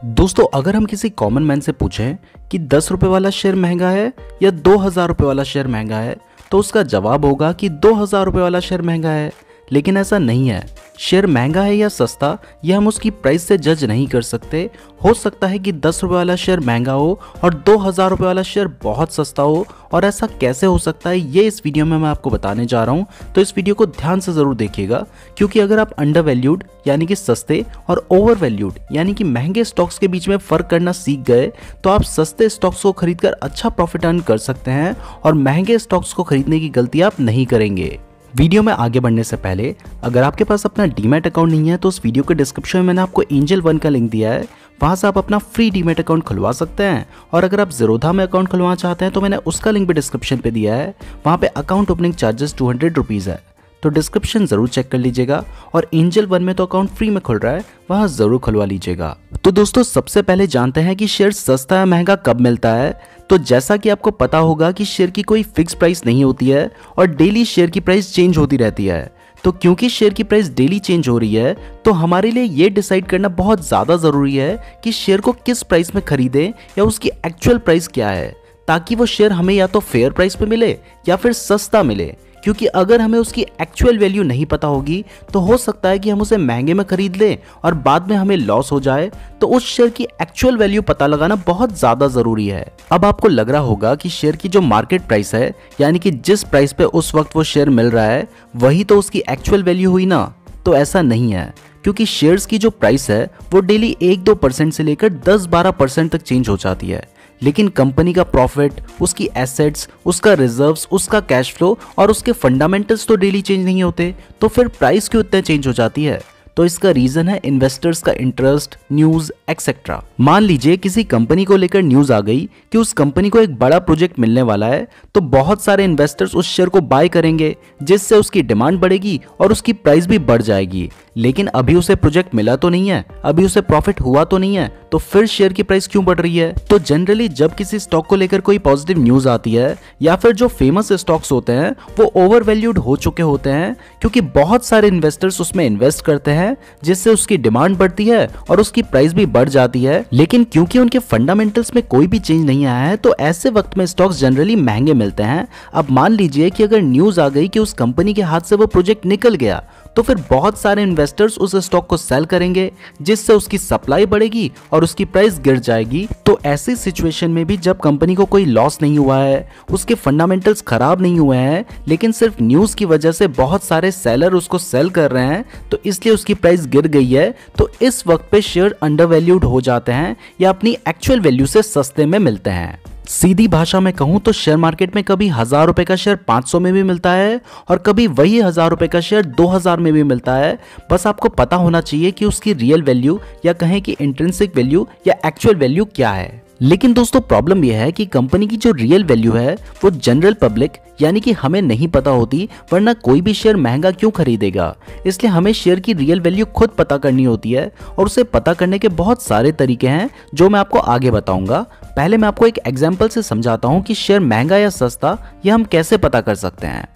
दोस्तों, अगर हम किसी कॉमन मैन से पूछें कि 10 रुपए वाला शेयर महंगा है या 2000 रुपए वाला शेयर महंगा है, तो उसका जवाब होगा कि 2000 रुपए वाला शेयर महंगा है। लेकिन ऐसा नहीं है। शेयर महंगा है या सस्ता, यह हम उसकी प्राइस से जज नहीं कर सकते। हो सकता है कि 10 रुपए वाला शेयर महंगा हो और 2000 रुपए वाला शेयर बहुत सस्ता हो। और ऐसा कैसे हो सकता है, ये इस वीडियो में मैं आपको बताने जा रहा हूँ। तो इस वीडियो को ध्यान से जरूर देखिएगा, क्योंकि अगर आप अंडर वैल्यूड यानी कि सस्ते और ओवर वैल्यूड यानी कि महंगे स्टॉक्स के बीच में फर्क करना सीख गए, तो आप सस्ते स्टॉक्स को खरीदकर अच्छा प्रॉफिट अर्न कर सकते हैं और महंगे स्टॉक्स को खरीदने की गलती आप नहीं करेंगे। वीडियो में आगे बढ़ने से पहले अगर आपके पास अपना डीमैट अकाउंट नहीं है, तो उस वीडियो के डिस्क्रिप्शन में मैंने आपको एंजल वन का लिंक दिया है, वहां से आप अपना फ्री डीमैट अकाउंट खुलवा सकते हैं। और अगर आप ज़ीरोधा में अकाउंट खुलवाना चाहते हैं तो मैंने उसका लिंक भी डिस्क्रिप्शन पे दिया है। वहां पे अकाउंट ओपनिंग चार्जेस 200 रुपीज़ है, तो डिस्क्रिप्शन जरूर चेक कर लीजिएगा। और एंजल वन में तो अकाउंट फ्री में खुल रहा है, वहां जरूर खुलवा लीजिएगा। तो दोस्तों, सबसे पहले जानते हैं कि शेयर सस्ता या महंगा कब मिलता है। तो जैसा कि आपको पता होगा कि शेयर की कोई फिक्स प्राइस नहीं होती है और डेली शेयर की प्राइस चेंज होती रहती है। तो क्योंकि शेयर की प्राइस डेली चेंज हो रही है, तो हमारे लिए ये डिसाइड करना बहुत ज़्यादा ज़रूरी है कि शेयर को किस प्राइस में खरीदें या उसकी एक्चुअल प्राइस क्या है, ताकि वो शेयर हमें या तो फेयर प्राइस पे मिले या फिर सस्ता मिले। क्योंकि अगर हमें उसकी एक्चुअल वैल्यू नहीं पता होगी, तो हो सकता है कि हम उसे महंगे में खरीद लें और बाद में हमें लॉस हो जाए। तो उस शेयर की एक्चुअल वैल्यू पता लगाना बहुत ज़्यादा ज़रूरी है। अब आपको लग रहा होगा कि शेयर की जो मार्केट प्राइस है, यानी कि जिस प्राइस पे उस वक्त वो शेयर मिल रहा है, वही तो उसकी एक्चुअल वैल्यू हुई ना। तो ऐसा नहीं है, क्योंकि शेयर्स की जो प्राइस है वो डेली 1-2% से लेकर 10-12% तक चेंज हो जाती है। लेकिन कंपनी का प्रॉफिट, उसकी एसेट्स, उसका रिजर्व्स, उसका कैश फ्लो और उसके फंडामेंटल्स तो डेली चेंज नहीं होते। तो फिर प्राइस क्यों इतने चेंज हो जाती है? तो इसका रीजन है इन्वेस्टर्स का इंटरेस्ट, न्यूज एक्सेट्रा। मान लीजिए किसी कंपनी को लेकर न्यूज आ गई कि उस कंपनी को एक बड़ा प्रोजेक्ट मिलने वाला है, तो बहुत सारे इन्वेस्टर्स उस शेयर को बाय करेंगे, जिससे उसकी डिमांड बढ़ेगी और उसकी प्राइस भी बढ़ जाएगी। लेकिन अभी उसे प्रोजेक्ट मिला तो नहीं है, अभी उसे प्रॉफिट हुआ तो नहीं है, तो फिर शेयर की प्राइस क्यों बढ़ रही है? तो जनरली जब किसी स्टॉक को लेकर कोई पॉजिटिव न्यूज आती है, या फिर जो फेमस स्टॉक्स होते हैं वो ओवर वैल्यूड हो चुके होते हैं, क्योंकि बहुत सारे इन्वेस्टर्स उसमें इन्वेस्ट करते हैं, जिससे उसकी डिमांड बढ़ती है और उसकी प्राइस भी बढ़ जाती है। लेकिन क्योंकि उनके फंडामेंटल्स में कोई भी चेंज नहीं आया है, तो ऐसे वक्त में स्टॉक्स जनरली महंगे मिलते हैं। अब मान लीजिए कि अगर न्यूज आ गई कि उस कंपनी के हाथ से वो प्रोजेक्ट निकल गया, तो फिर बहुत सारे इन्वेस्टर्स उस स्टॉक को सेल करेंगे, जिससे उसकी सप्लाई बढ़ेगी और उसकी प्राइस गिर जाएगी। तो ऐसी सिचुएशन में भी जब कंपनी को कोई लॉस नहीं हुआ है, उसके फंडामेंटल्स खराब नहीं हुए हैं, लेकिन सिर्फ न्यूज की वजह से बहुत सारे सेलर उसको सेल कर रहे हैं, तो इसलिए उसकी प्राइस गिर गई है, तो इस वक्त पे शेयर अंडर वैल्यूड हो जाते हैं या अपनी एक्चुअल वैल्यू से सस्ते में मिलते हैं। सीधी भाषा में कहूं तो शेयर मार्केट में कभी 1000 रुपए का शेयर 500 में भी मिलता है और कभी वही 1000 रुपए का शेयर 2000 में भी मिलता है। बस आपको पता होना चाहिए कि उसकी रियल वैल्यू या कहें कि इंट्रिंसिक वैल्यू या एक्चुअल वैल्यू क्या है। लेकिन दोस्तों, प्रॉब्लम यह है कि कंपनी की जो रियल वैल्यू है वो जनरल पब्लिक यानी कि हमें नहीं पता होती, वरना कोई भी शेयर महंगा क्यों खरीदेगा। इसलिए हमें शेयर की रियल वैल्यू खुद पता करनी होती है, और उसे पता करने के बहुत सारे तरीके हैं जो मैं आपको आगे बताऊंगा। पहले मैं आपको एक एग्जांपल से समझाता हूं कि शेयर महंगा या सस्ता यह हम कैसे पता कर सकते हैं।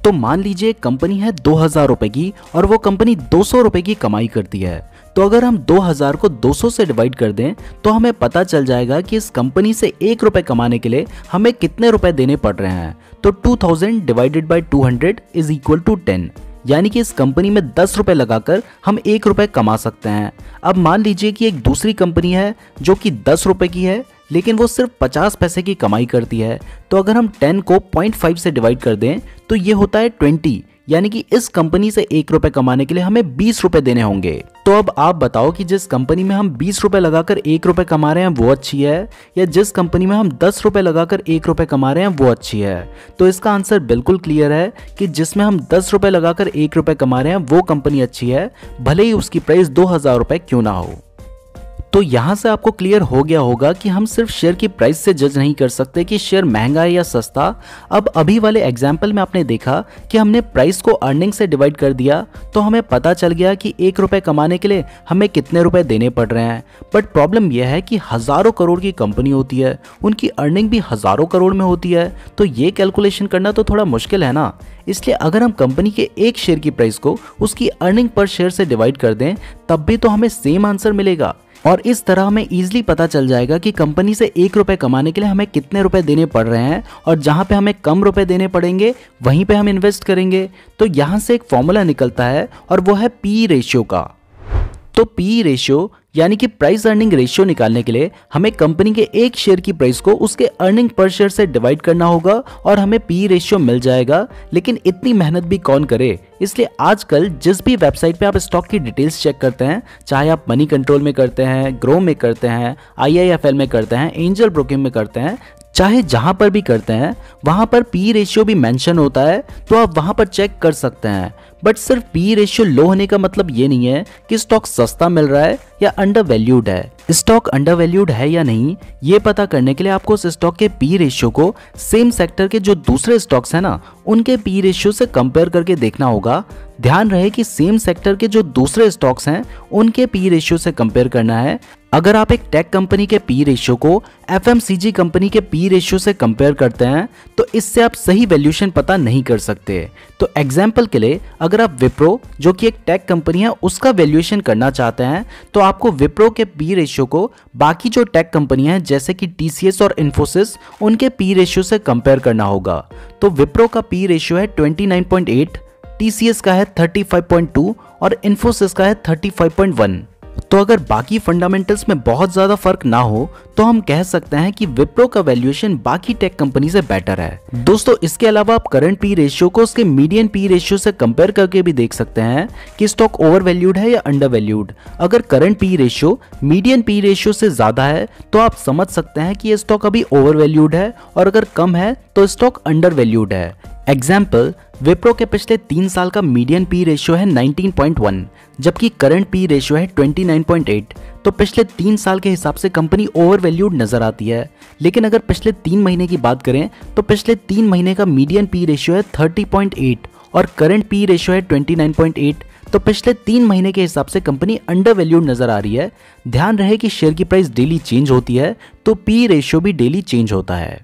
तो मान लीजिए एक कंपनी है 2000 रुपए की और वो कंपनी 200 रुपए की कमाई करती है। तो अगर हम 2000 को 200 से डिवाइड कर दें, तो हमें पता चल जाएगा कि इस कंपनी से 1 रुपए कमाने के लिए हमें कितने रुपए देने पड़ रहे हैं। तो 2000 divided by 200 is equal to 10, यानी कि इस कंपनी में 10 रुपए लगाकर हम 1 रुपए कमा सकते हैं। अब मान लीजिए कि एक दूसरी कंपनी है जो कि 10 रुपए की है, लेकिन वो सिर्फ 50 पैसे की कमाई करती है। तो अगर हम 10 को 0.5 से डिवाइड कर दें, तो ये होता है 20, यानी कि इस कंपनी से 1 रुपए कमाने के लिए हमें 20 रुपए देने होंगे। तो अब आप बताओ कि जिस कंपनी में हम 20 रुपए लगाकर 1 रुपए कमा रहे हैं वो अच्छी है, या जिस कंपनी में हम 10 रुपए लगाकर 1 रुपए कमा रहे हैं वो अच्छी है? तो इसका आंसर बिल्कुल क्लियर है कि जिसमें हम 10 रुपए लगाकर 1 रुपए कमा रहे हैं वो कंपनी अच्छी है, भले ही उसकी प्राइस 2000 रुपए क्यों ना हो। तो यहाँ से आपको क्लियर हो गया होगा कि हम सिर्फ शेयर की प्राइस से जज नहीं कर सकते कि शेयर महंगा है या सस्ता। अब अभी वाले एग्जाम्पल में आपने देखा कि हमने प्राइस को अर्निंग से डिवाइड कर दिया, तो हमें पता चल गया कि 1 रुपए कमाने के लिए हमें कितने रुपए देने पड़ रहे हैं। बट प्रॉब्लम यह है कि हज़ारों करोड़ की कंपनी होती है, उनकी अर्निंग भी हज़ारों करोड़ में होती है, तो ये कैलकुलेशन करना तो थोड़ा मुश्किल है ना। इसलिए अगर हम कंपनी के एक शेयर की प्राइस को उसकी अर्निंग पर शेयर से डिवाइड कर दें, तब भी तो हमें सेम आंसर मिलेगा। और इस तरह हमें इजीली पता चल जाएगा कि कंपनी से 1 रुपए कमाने के लिए हमें कितने रुपए देने पड़ रहे हैं, और जहां पे हमें कम रुपए देने पड़ेंगे वहीं पे हम इन्वेस्ट करेंगे। तो यहां से एक फॉर्मूला निकलता है और वो है पी रेशियो का। तो पी रेशियो यानी कि प्राइस अर्निंग रेशियो निकालने के लिए हमें कंपनी के एक शेयर की प्राइस को उसके अर्निंग पर शेयर से डिवाइड करना होगा और हमें पी रेशियो मिल जाएगा। लेकिन इतनी मेहनत भी कौन करे, इसलिए आजकल जिस भी वेबसाइट पे आप स्टॉक की डिटेल्स चेक करते हैं, चाहे आप मनी कंट्रोल में करते हैं, ग्रो में करते हैं, IIFL में करते हैं, एंजल ब्रोकिंग में करते हैं, चाहे जहां पर भी करते हैं, वहां पर पी रेशियो भी मेंशन होता है, तो आप वहां पर चेक कर सकते हैं। बट सिर्फ पी रेशियो लो होने का मतलब ये नहीं है कि स्टॉक सस्ता मिल रहा है या अंडर वैल्यूड है। स्टॉक अंडर वैल्यूड है या नहीं, ये पता करने के लिए आपको उस स्टॉक के पी रेशियो को सेम सेक्टर के जो दूसरे स्टॉक्स हैं ना, उनके पी रेशियो से कंपेयर करके देखना होगा। ध्यान रहे कि सेम सेक्टर के जो दूसरे स्टॉक्स हैं उनके पी रेशियो से कंपेयर करना है। अगर आप एक टेक कंपनी के पी रेशियो को FMCG कंपनी के पी रेशियो से कंपेयर करते हैं तो इससे आप सही वैल्यूएशन पता नहीं कर सकते। तो एग्जांपल के लिए अगर आप विप्रो, जो कि एक टेक कंपनी है, उसका वैल्यूएशन करना चाहते हैं तो आपको विप्रो के पी रेशियो को बाकी जो टेक कंपनियां हैं जैसे कि TCS और इन्फोसिस, उनके पी रेशियो से कंपेयर करना होगा। तो विप्रो का पी रेशियो है 29.8, TCS का है 35.2 और इन्फोसिस का है 35.1। तो अगर बाकी फंडामेंटल्स में बहुत ज्यादा फर्क ना हो तो हम कह सकते हैं कि विप्रो का वैल्यूएशन बाकी टेक कंपनी से बेटर है। दोस्तों, इसके अलावा आप करंट पी रेशियो को उसके मीडियन पी रेशियो से कंपेयर करके भी देख सकते हैं कि स्टॉक ओवर वैल्यूड है या अंडर वैल्यूड। अगर current P ratio median P ratio से ज्यादा है तो आप समझ सकते हैं कि ये स्टॉक अभी ओवर वैल्यूड है, और अगर कम है तो स्टॉक अंडर वैल्यूड है। एग्जाम्पल, विप्रो के पिछले 3 साल का मीडियन पी रेशियो है 19.1, जबकि करंट पी रेशियो है 29.8। तो पिछले 3 साल के हिसाब से कंपनी ओवर वैल्यूड नजर आती है। लेकिन अगर पिछले 3 महीने की बात करें तो पिछले 3 महीने का मीडियन पी रेशियो है 30.8 और करंट पी रेशियो है 29.8। तो पिछले 3 महीने के हिसाब से कंपनी अंडर वैल्यूड नजर आ रही है। ध्यान रहे कि शेयर की प्राइस डेली चेंज होती है, तो पी रेशियो भी डेली चेंज होता है।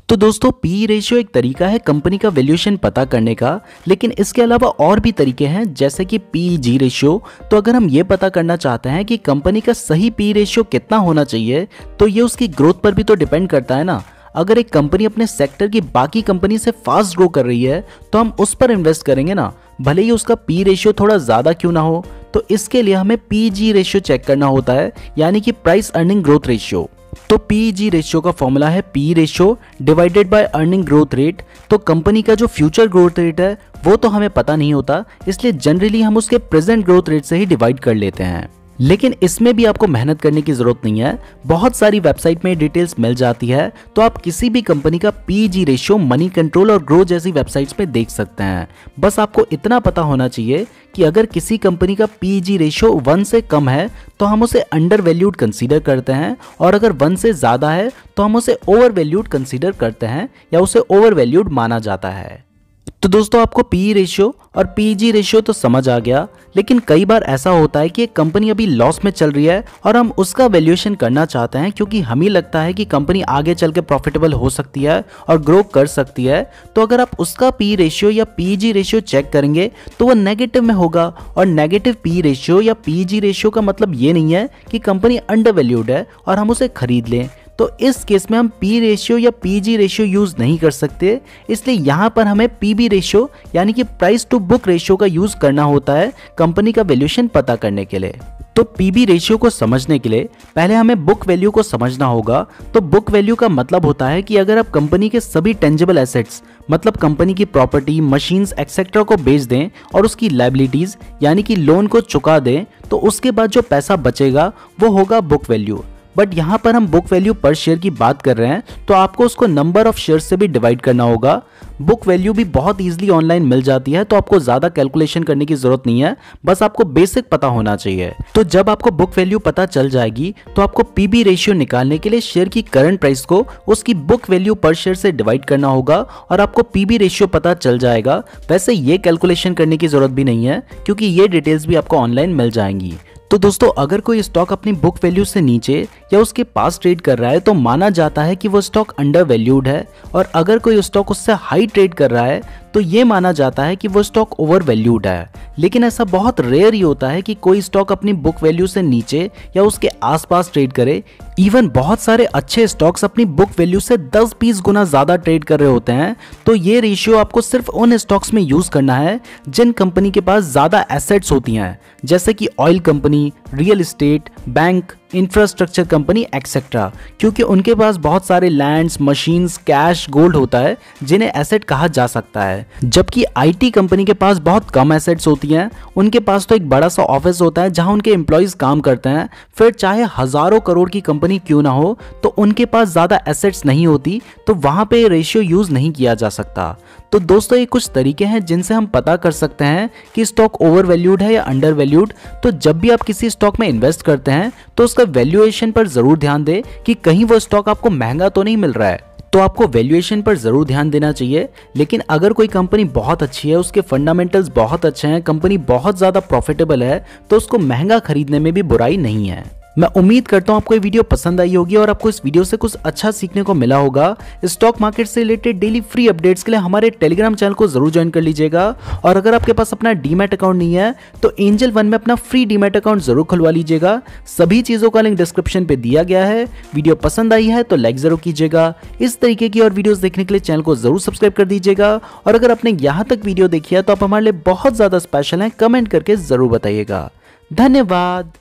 तो दोस्तों, पी रेशियो एक तरीका है कंपनी का वैल्यूएशन पता करने का, लेकिन इसके अलावा और भी तरीके हैं जैसे कि PEG रेशियो। तो अगर हम ये पता करना चाहते हैं कि कंपनी का सही पी रेशियो कितना होना चाहिए, तो ये उसकी ग्रोथ पर भी तो डिपेंड करता है ना। अगर एक कंपनी अपने सेक्टर की बाकी कंपनी से फास्ट ग्रो कर रही है तो हम उस पर इन्वेस्ट करेंगे ना, भले ही उसका पी रेशियो थोड़ा ज्यादा क्यों ना हो। तो इसके लिए हमें PEG रेशियो चेक करना होता है, यानी कि प्राइस अर्निंग ग्रोथ रेशियो। तो PEG रेशियो का फॉर्मूला है P ratio divided by earning growth rate. तो कंपनी का जो फ्यूचर ग्रोथ रेट है वो तो हमें पता नहीं होता, इसलिए जनरली हम उसके प्रेजेंट ग्रोथ रेट से ही डिवाइड कर लेते हैं। लेकिन इसमें भी आपको मेहनत करने की जरूरत नहीं है, बहुत सारी वेबसाइट में डिटेल्स मिल जाती है। तो आप किसी भी कंपनी का PEG रेशियो मनी कंट्रोल और ग्रो जैसी वेबसाइट्स में देख सकते हैं। बस आपको इतना पता होना चाहिए कि अगर किसी कंपनी का PEG रेशियो 1 से कम है तो हम उसे अंडर वैल्यूड कंसीडर करते हैं, और अगर 1 से ज्यादा है तो हम उसे ओवर वैल्यूड कंसीडर करते हैं या उसे ओवर वैल्यूड माना जाता है। तो दोस्तों, आपको पी रेशियो और PEG रेशियो तो समझ आ गया, लेकिन कई बार ऐसा होता है कि एक कंपनी अभी लॉस में चल रही है और हम उसका वैल्यूएशन करना चाहते हैं क्योंकि हमें लगता है कि कंपनी आगे चल के प्रॉफिटेबल हो सकती है और ग्रो कर सकती है। तो अगर आप उसका पी रेशियो या PEG रेशियो चेक करेंगे तो वो नेगेटिव में होगा, और नेगेटिव पी रेशियो या PEG रेशियो का मतलब ये नहीं है कि कंपनी अंडर वैल्यूड है और हम उसे खरीद लें। तो इस केस में हम पी रेशियो या PEG रेशियो यूज नहीं कर सकते, इसलिए यहाँ पर हमें PB रेशियो यानी कि प्राइस टू बुक रेशियो का यूज करना होता है कंपनी का वैल्यूएशन पता करने के लिए। तो PB रेशियो को समझने के लिए पहले हमें बुक वैल्यू को समझना होगा। तो बुक वैल्यू का मतलब होता है कि अगर आप कंपनी के सभी टेंजिबल एसेट्स मतलब कंपनी की प्रॉपर्टी, मशीन्स एक्सेट्रा को बेच दें और उसकी लायबिलिटीज यानी कि लोन को चुका दें, तो उसके बाद जो पैसा बचेगा वो होगा बुक वैल्यू। बट यहाँ पर हम बुक वैल्यू पर शेयर की बात कर रहे हैं, तो आपको उसको नंबर ऑफ शेयर से भी डिवाइड करना होगा। बुक वैल्यू भी बहुत इजीली ऑनलाइन मिल जाती है, तो आपको ज्यादा कैलकुलेशन करने की जरूरत नहीं है, बस आपको बेसिक पता होना चाहिए। तो जब आपको बुक वैल्यू पता चल जाएगी तो आपको PB रेशियो निकालने के लिए शेयर की करंट प्राइस को उसकी बुक वैल्यू पर शेयर से डिवाइड करना होगा और आपको PB रेशियो पता चल जाएगा। वैसे ये कैलकुलेशन करने की जरूरत भी नहीं है क्योंकि ये डिटेल्स भी आपको ऑनलाइन मिल जाएंगी। तो दोस्तों, अगर कोई स्टॉक अपनी बुक वैल्यू से नीचे या उसके पास ट्रेड कर रहा है तो माना जाता है कि वो स्टॉक अंडर वैल्यूड है, और अगर कोई स्टॉक उससे हाई ट्रेड कर रहा है तो ये माना जाता है कि वो स्टॉक ओवर वैल्यूड है। लेकिन ऐसा बहुत रेयर ही होता है कि कोई स्टॉक अपनी बुक वैल्यू से नीचे या उसके आसपास ट्रेड करे। इवन बहुत सारे अच्छे स्टॉक्स अपनी बुक वैल्यू से 10-20 गुना ज्यादा ट्रेड कर रहे होते हैं। तो ये रेशियो आपको सिर्फ उन स्टॉक्स में यूज करना है जिन कंपनी के पास ज्यादा एसेट्स होती हैं, जैसे कि oil company, real estate, bank, infrastructure company etcetera, क्योंकि उनके पास बहुत सारे लैंड्स, मशीन्स, कैश, गोल्ड होता है जिन्हें एसेट कहा जा सकता है। जबकि आईटी कंपनी के पास बहुत कम एसेट्स होती हैं। उनके पास तो एक बड़ा सा ऑफिस होता है जहां उनके एम्प्लॉयज काम करते हैं। फिर चाहे हजारों करोड़ की कंपनी क्यों ना हो, तो उनके पास ज्यादा एसेट्स नहीं होती, तो वहां पे रेशियो यूज नहीं किया जा सकता। तो दोस्तों ये कुछ तरीके हैं जिनसे हम पता कर सकते हैं कि स्टॉक ओवर वैल्यूड है या अंडर वैल्यूड। तो जब भी आप किसी स्टॉक में इन्वेस्ट करते हैं तो उसका वैल्यूएशन पर जरूर ध्यान दें कि कहीं वो स्टॉक आपको महंगा तो नहीं मिल रहा है। तो आपको वैल्यूएशन पर जरूर ध्यान देना चाहिए। लेकिन अगर कोई कंपनी बहुत अच्छी है, उसके फंडामेंटल्स बहुत अच्छे हैं, कंपनी बहुत ज्यादा प्रॉफिटेबल है, तो उसको महंगा खरीदने में भी बुराई नहीं है। मैं उम्मीद करता हूं आपको ये वीडियो पसंद आई होगी और आपको इस वीडियो से कुछ अच्छा सीखने को मिला होगा। स्टॉक मार्केट से रिलेटेड डेली फ्री अपडेट्स के लिए हमारे टेलीग्राम चैनल को जरूर ज्वाइन कर लीजिएगा। और अगर आपके पास अपना डीमैट अकाउंट नहीं है तो एंजल वन में अपना फ्री डीमैट अकाउंट जरूर खुलवा लीजिएगा। सभी चीजों का लिंक डिस्क्रिप्शन पे दिया गया है। वीडियो पसंद आई है तो लाइक जरूर कीजिएगा। इस तरीके की और वीडियोस देखने के लिए चैनल को जरूर सब्सक्राइब कर दीजिएगा। और अगर आपने यहाँ तक वीडियो देखी है तो आप हमारे लिए बहुत ज्यादा स्पेशल हैं, कमेंट करके जरूर बताइएगा। धन्यवाद।